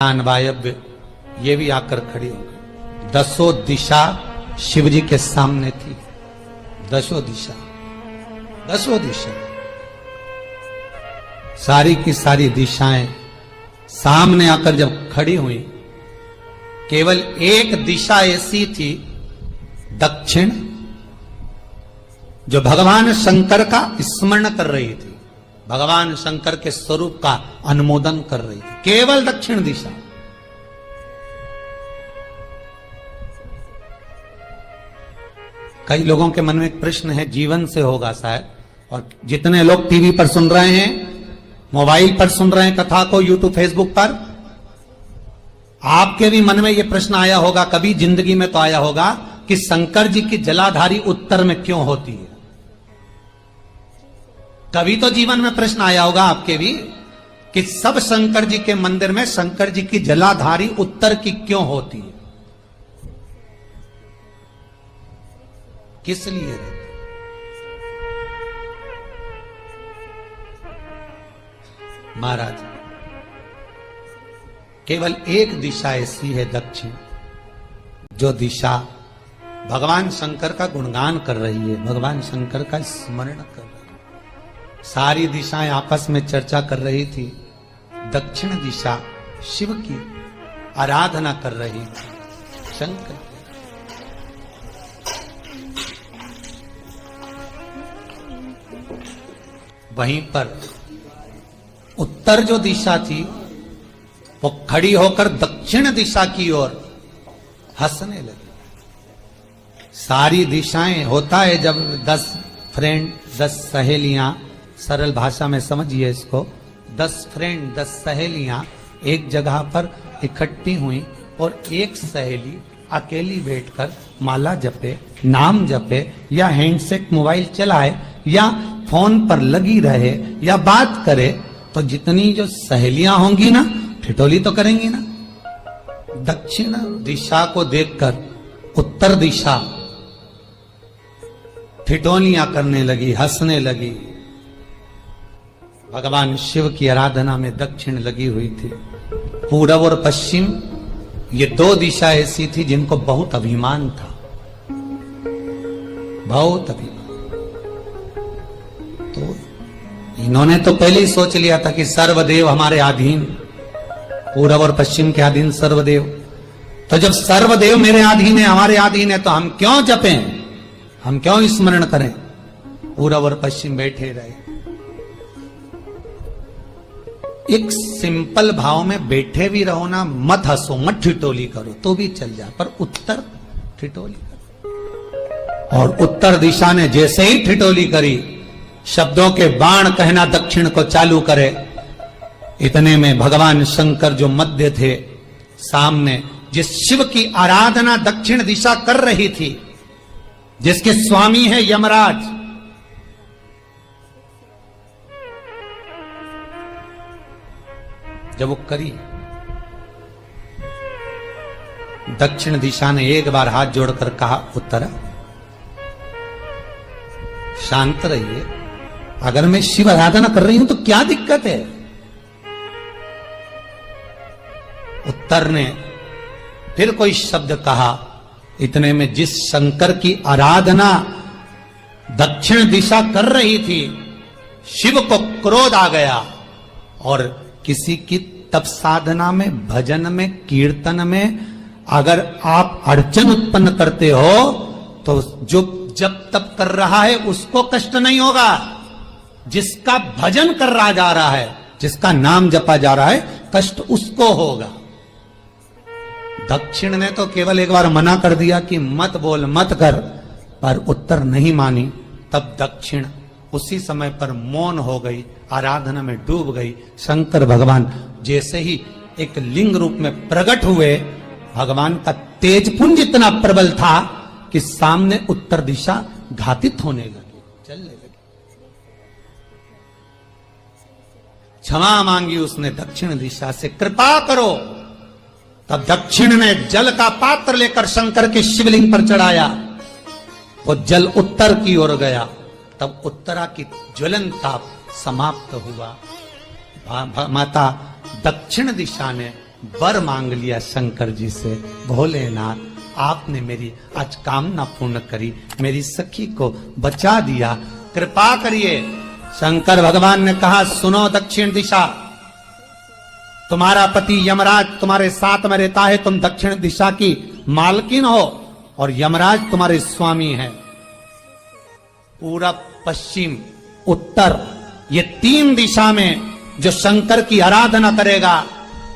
वायव्य ये भी आकर खड़ी हो गई। दसों दिशा शिव जी के सामने थी। दसों दिशा सारी की सारी दिशाएं सामने आकर जब खड़ी हुई, केवल एक दिशा ऐसी थी दक्षिण, जो भगवान शंकर का स्मरण कर रही थी, भगवान शंकर के स्वरूप का अनुमोदन कर रही थी। केवल दक्षिण दिशा। कई लोगों के मन में एक प्रश्न है, जीवन से होगा शायद, और जितने लोग टीवी पर सुन रहे हैं, मोबाइल पर सुन रहे हैं कथा को, यूट्यूब फेसबुक पर, आपके भी मन में यह प्रश्न आया होगा, कभी जिंदगी में तो आया होगा कि शंकर जी की जलाधारी उत्तर में क्यों होती है। कभी तो जीवन में प्रश्न आया होगा आपके भी कि सब शंकर जी के मंदिर में शंकर जी की जलाधारी उत्तर की क्यों होती है, किस लिए रहती? महाराज, केवल एक दिशा ऐसी है दक्षिण, जो दिशा भगवान शंकर का गुणगान कर रही है, भगवान शंकर का स्मरण कर रही है। सारी दिशाएं आपस में चर्चा कर रही थी। दक्षिण दिशा शिव की आराधना कर रही थी, शंकर। वहीं पर उत्तर जो दिशा थी वो खड़ी होकर दक्षिण दिशा की ओर हंसने लगी। सारी दिशाएं, होता है जब 10 फ्रेंड, 10 सहेलियां, सरल भाषा में समझिए इसको, 10 फ्रेंड, 10 सहेलियां एक जगह पर इकट्ठी हुई और एक सहेली अकेली बैठकर माला जपे, नाम जपे, या हैंडसेट मोबाइल चलाए, या फोन पर लगी रहे, या बात करे, तो जितनी जो सहेलियां होंगी ना, ठिठोली तो करेंगी ना। दक्षिण दिशा को देखकर उत्तर दिशा ठिठोलियां करने लगी, हंसने लगी। भगवान शिव की आराधना में दक्षिण लगी हुई थी। पूरब और पश्चिम, ये 2 दिशा ऐसी थी जिनको बहुत अभिमान था, बहुत अभिमान। तो इन्होंने तो पहले ही सोच लिया था कि सर्वदेव हमारे अधीन, पूरब और पश्चिम के अधीन सर्वदेव। तो जब सर्वदेव मेरे अधीन है, हमारे अधीन है, तो हम क्यों जपें, हम क्यों स्मरण करें। पूरब और पश्चिम बैठे रहे। एक सिंपल भाव में बैठे भी रहो ना, मत हंसो, मत ठिठोली करो तो भी चल जाए, पर उत्तर ठिठोली करो। और उत्तर दिशा ने जैसे ही ठिठोली करी, शब्दों के बाण कहना दक्षिण को चालू करे, इतने में भगवान शंकर जो मध्य थे, सामने जिस शिव की आराधना दक्षिण दिशा कर रही थी, जिसके स्वामी है यमराज, जब वो करी, दक्षिण दिशा ने एक बार हाथ जोड़कर कहा, उत्तर शांत रहिए, अगर मैं शिव आराधना कर रही हूं तो क्या दिक्कत है। उत्तर ने फिर कोई शब्द कहा, इतने में जिस शंकर की आराधना दक्षिण दिशा कर रही थी, शिव को क्रोध आ गया, और किसी की तप साधना में, भजन में, कीर्तन में अगर आप अड़चन उत्पन्न करते हो, तो जो जब तप कर रहा है उसको कष्ट नहीं होगा, जिसका भजन कर रहा जा रहा है, जिसका नाम जपा जा रहा है, कष्ट उसको होगा। दक्षिण ने तो केवल एक बार मना कर दिया कि मत बोल, मत कर, पर उत्तर नहीं मानी। तब दक्षिण उसी समय पर मौन हो गई, आराधना में डूब गई। शंकर भगवान जैसे ही एक लिंग रूप में प्रकट हुए, भगवान का तेजपुंज इतना प्रबल था कि सामने उत्तर दिशा घातित होने लगी, चलने लगी। क्षमा मांगी उसने दक्षिण दिशा से, कृपा करो। तब दक्षिण ने जल का पात्र लेकर शंकर के शिवलिंग पर चढ़ाया, वो जल उत्तर की ओर गया। तब उत्तरा की ज्वलन ताप समाप्त हुआ। माता दक्षिण दिशा ने वर मांग लिया शंकर जी से, भोलेनाथ आपने मेरी आज कामना पूर्ण करी, मेरी सखी को बचा दिया, कृपा करिए। शंकर भगवान ने कहा, सुनो दक्षिण दिशा, तुम्हारा पति यमराज तुम्हारे साथ में रहता है, तुम दक्षिण दिशा की मालकिन हो और यमराज तुम्हारे स्वामी है। पूरब, पश्चिम, उत्तर, ये 3 दिशा में जो शंकर की आराधना करेगा,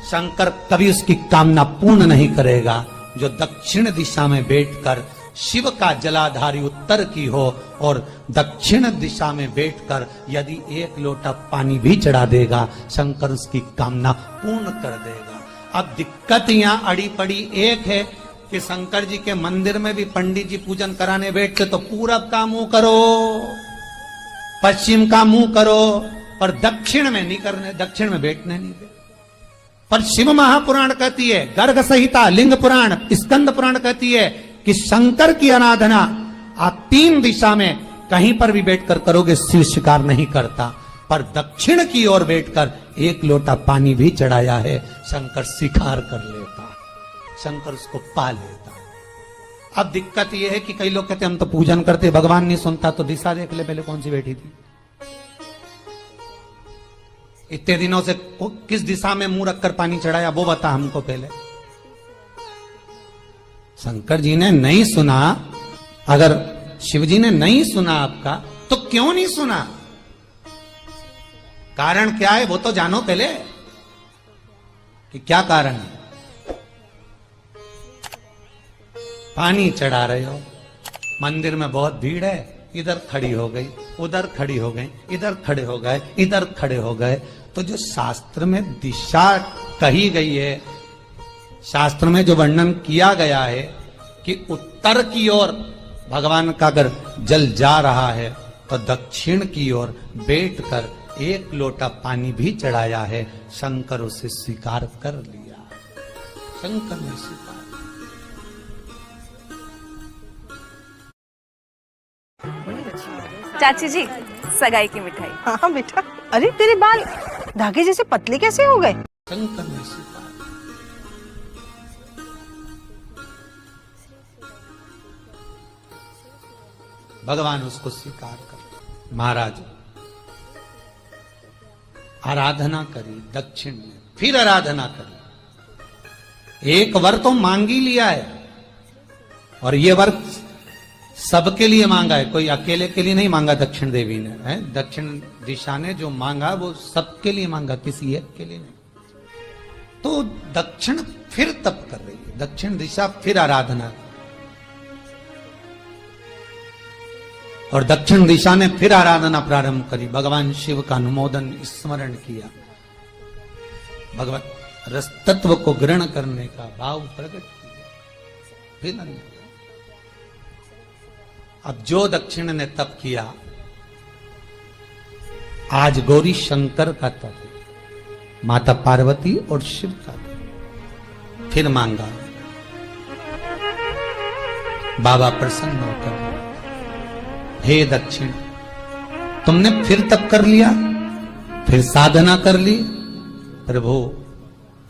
शंकर कभी उसकी कामना पूर्ण नहीं करेगा। जो दक्षिण दिशा में बैठकर शिव का जलाधारी उत्तर की हो और दक्षिण दिशा में बैठकर यदि 1 लोटा पानी भी चढ़ा देगा, शंकर उसकी कामना पूर्ण कर देगा। अब दिक्कत यहां अड़ी पड़ी एक है कि शंकर जी के मंदिर में भी पंडित जी पूजन कराने बैठते तो पूरब का मुंह करो, पश्चिम का मुंह करो, और दक्षिण में नहीं करने, दक्षिण में बैठने नहीं दे। पर शिव महापुराण कहती है, गर्ग संहिता, लिंग पुराण, स्कंद पुराण कहती है कि शंकर की आराधना आप 3 दिशा में कहीं पर भी बैठकर करोगे, शिव स्वीकार नहीं करता। पर दक्षिण की ओर बैठकर 1 लोटा पानी भी चढ़ाया है, शंकर स्वीकार कर लेता, शंकर उसको पा लेता। अब दिक्कत यह है कि कई लोग कहते हम तो पूजन करते, भगवान नहीं सुनता, तो दिशा देख ले पहले कौन सी बैठी थी, इतने दिनों से किस दिशा में मुंह रखकर पानी चढ़ाया, वो बता हमको पहले। शंकर जी ने नहीं सुना, अगर शिव जी ने नहीं सुना आपका, तो क्यों नहीं सुना, कारण क्या है वो तो जानो पहले कि क्या कारण है। पानी चढ़ा रहे हो, मंदिर में बहुत भीड़ है, इधर खड़ी हो गई, उधर खड़ी हो गई, इधर खड़े हो गए, इधर खड़े हो गए, तो जो शास्त्र में दिशा कही गई है, शास्त्र में जो वर्णन किया गया है कि उत्तर की ओर भगवान का अगर जल जा रहा है तो दक्षिण की ओर बैठकर 1 लोटा पानी भी चढ़ाया है, शंकर उसे स्वीकार कर लिया, शंकर ने स्वीकार। चाची जी, सगाई की मिठाई। हाँ बेटा, अरे तेरे बाल धागे जैसे पतले कैसे हो गए? शंकर ने स्वीकार। भगवान उसको स्वीकार कर। महाराज आराधना करी दक्षिण में, फिर आराधना करी, 1 वर तो मांग ही लिया है, और ये वर सबके लिए मांगा है, कोई अकेले के लिए नहीं मांगा दक्षिण देवी ने, है दक्षिण दिशा ने जो मांगा वो सबके लिए मांगा, किसी एक के लिए नहीं। तो दक्षिण फिर तप कर रही है, दक्षिण दिशा फिर आराधना, और दक्षिण दिशा ने फिर आराधना प्रारंभ करी, भगवान शिव का अनुमोदन स्मरण किया, भगवान रस तत्व को ग्रहण करने का भाव प्रकट किया, फिर अन्य। अब जो दक्षिण ने तप किया, आज गौरी शंकर का तप है, माता पार्वती और शिव का तप। फिर मांगा, बाबा प्रसन्न होकर, हे दक्षिण, तुमने फिर तप कर लिया, फिर साधना कर ली, प्रभु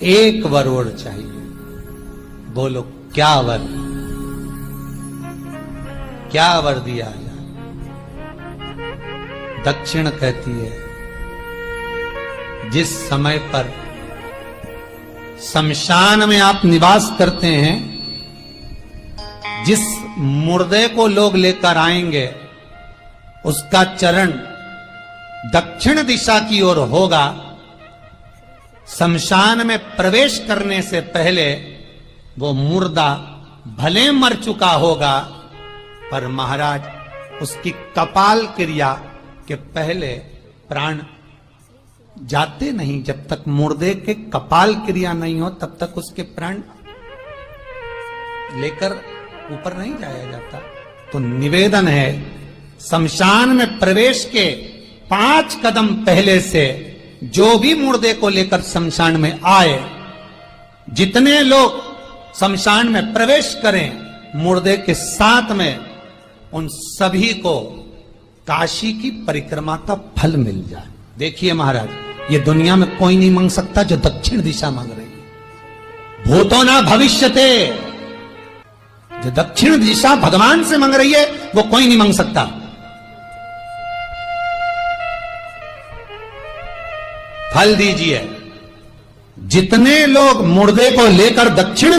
1 वर और चाहिए। बोलो क्या वर, क्या वर दिया जाए? दक्षिण कहती है, जिस समय पर शमशान में आप निवास करते हैं, जिस मुर्दे को लोग लेकर आएंगे, उसका चरण दक्षिण दिशा की ओर होगा। शमशान में प्रवेश करने से पहले वो मुर्दा भले मर चुका होगा, पर महाराज उसकी कपाल क्रिया के पहले प्राण जाते नहीं, जब तक मुर्दे के कपाल क्रिया नहीं हो तब तक उसके प्राण लेकर ऊपर नहीं जाया जाता। तो निवेदन है, शमशान में प्रवेश के 5 कदम पहले से जो भी मुर्दे को लेकर शमशान में आए, जितने लोग शमशान में प्रवेश करें मुर्दे के साथ में, उन सभी को काशी की परिक्रमा का फल मिल जाए। देखिए महाराज, ये दुनिया में कोई नहीं मांग सकता जो दक्षिण दिशा मांग रही है। भूतो ना भविष्यते। जो दक्षिण दिशा भगवान से मांग रही है वो कोई नहीं मांग सकता। फल दीजिए। जितने लोग मुर्दे को लेकर दक्षिण